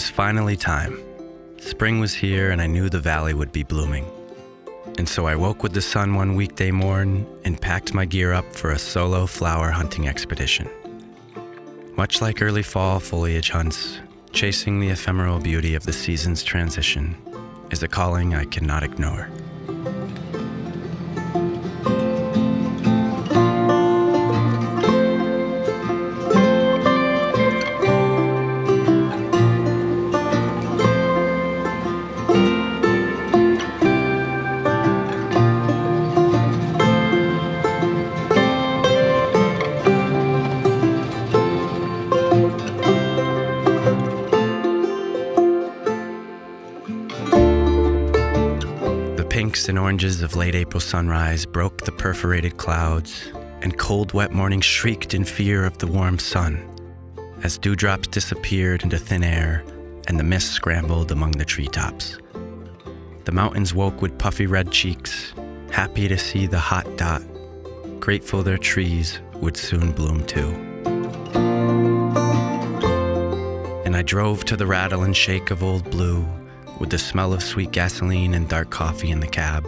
was finally time. Spring was here and I knew the valley would be blooming. And so I woke with the sun one weekday morn and packed my gear up for a solo flower hunting expedition. Much like early fall foliage hunts, chasing the ephemeral beauty of the season's transition is a calling I cannot ignore. Pinks and oranges of late April sunrise broke the perforated clouds, and cold, wet mornings shrieked in fear of the warm sun as dewdrops disappeared into thin air and the mist scrambled among the treetops. The mountains woke with puffy red cheeks, happy to see the hot dot, grateful their trees would soon bloom too. And I drove to the rattle and shake of Old Blue, with the smell of sweet gasoline and dark coffee in the cab,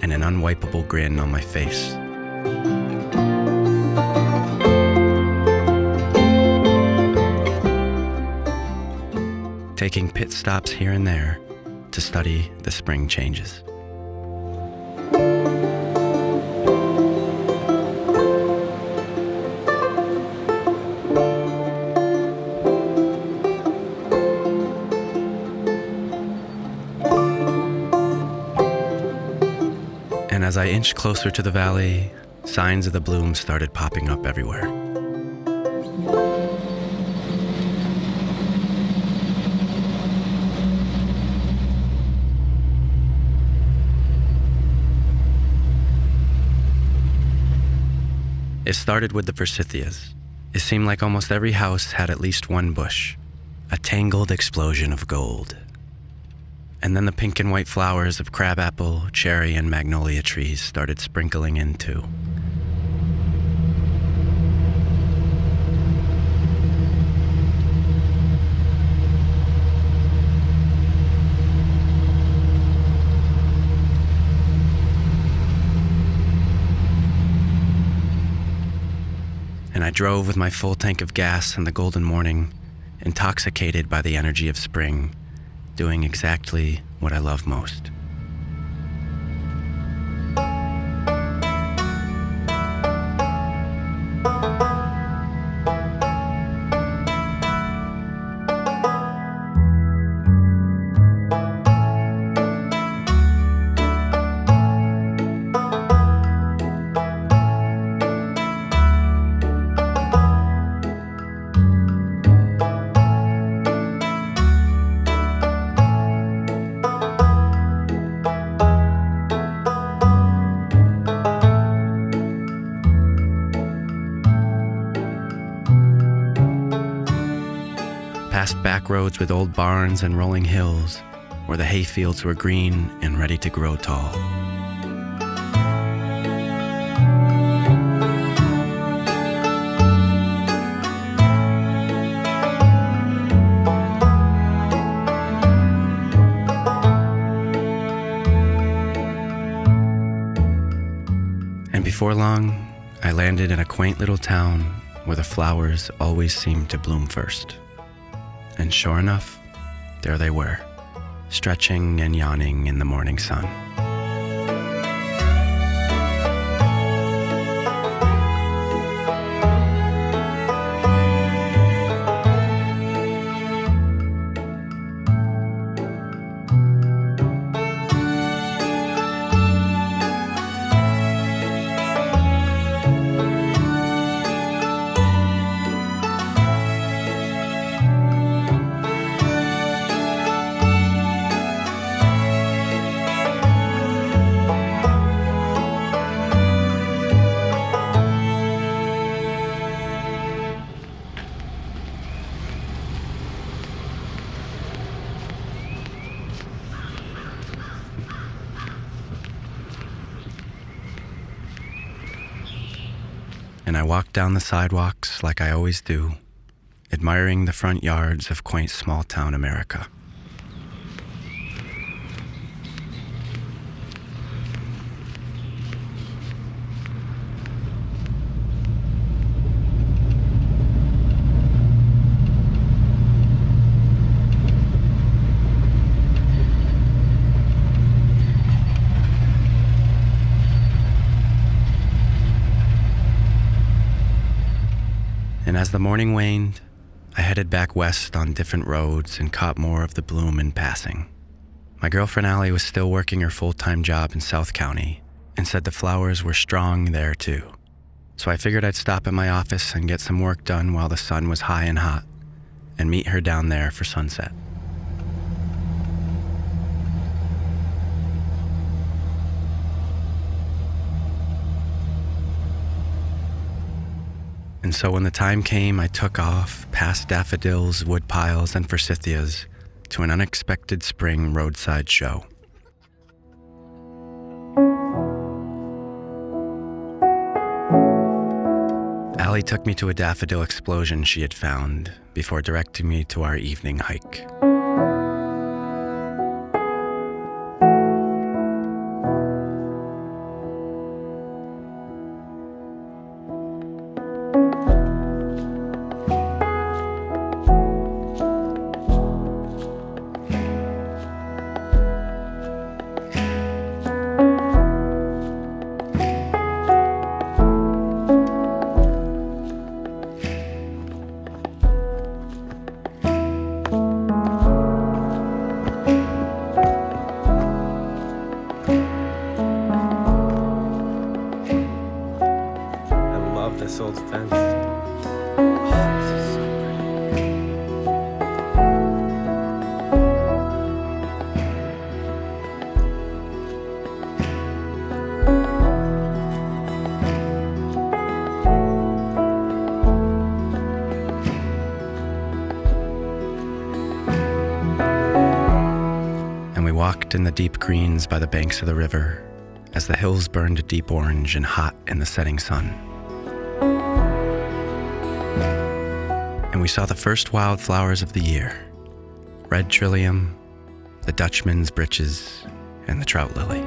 and an unwipeable grin on my face. Taking pit stops here and there to study the spring changes. And as I inched closer to the valley, signs of the bloom started popping up everywhere. It started with the forsythias. It seemed like almost every house had at least one bush, a tangled explosion of gold. And then the pink and white flowers of crabapple, cherry, and magnolia trees started sprinkling in too. And I drove with my full tank of gas in the golden morning, intoxicated by the energy of spring, doing exactly what I love most. Past back roads with old barns and rolling hills, where the hayfields were green and ready to grow tall. And before long, I landed in a quaint little town where the flowers always seemed to bloom first. And sure enough, there they were, stretching and yawning in the morning sun. And I walked down the sidewalks like I always do, admiring the front yards of quaint small-town America. And as the morning waned, I headed back west on different roads and caught more of the bloom in passing. My girlfriend Allie was still working her full-time job in South County and said the flowers were strong there too. So I figured I'd stop at my office and get some work done while the sun was high and hot and meet her down there for sunset. And so when the time came, I took off past daffodils, woodpiles, and forsythias to an unexpected spring roadside show. Allie took me to a daffodil explosion she had found before directing me to our evening hike. This old fence. Oh, this is so And we walked in the deep greens by the banks of the river as the hills burned deep orange and hot in the setting sun. And we saw the first wildflowers of the year: red trillium, the Dutchman's breeches, and the trout lily.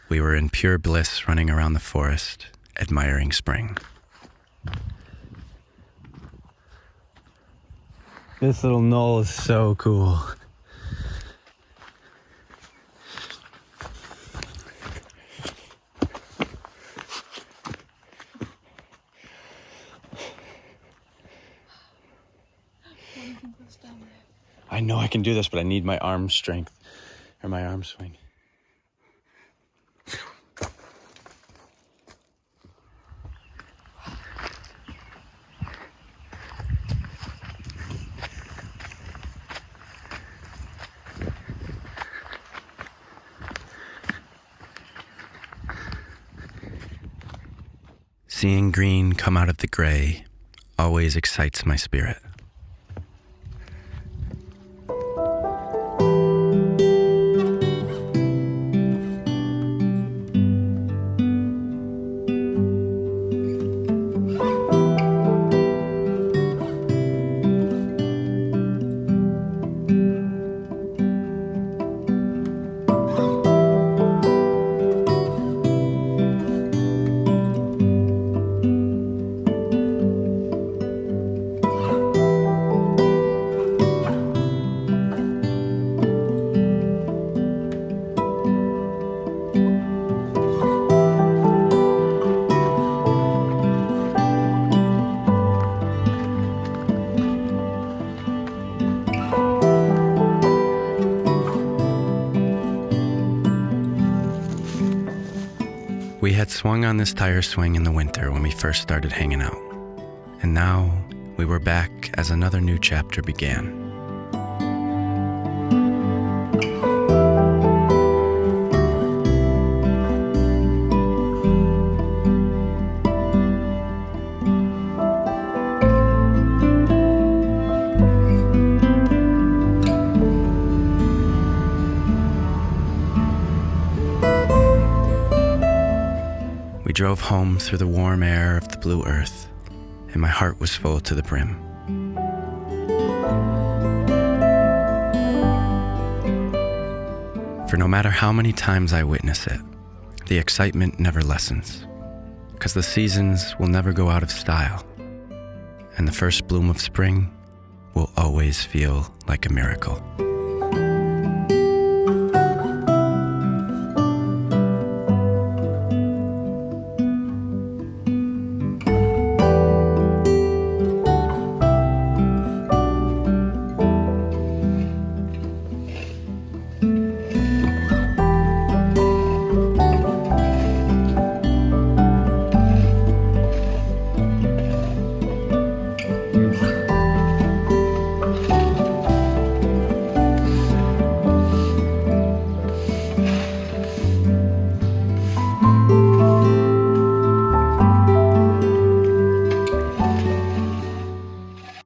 We were in pure bliss running around the forest, admiring spring. This little knoll is so cool. I know I can do this, but I need my arm strength, or my arm swing. Seeing green come out of the gray always excites my spirit. We had swung on this tire swing in the winter when we first started hanging out, and now we were back as another new chapter began. We drove home through the warm air of the blue earth, and my heart was full to the brim. For no matter how many times I witness it, the excitement never lessens, because the seasons will never go out of style, and the first bloom of spring will always feel like a miracle.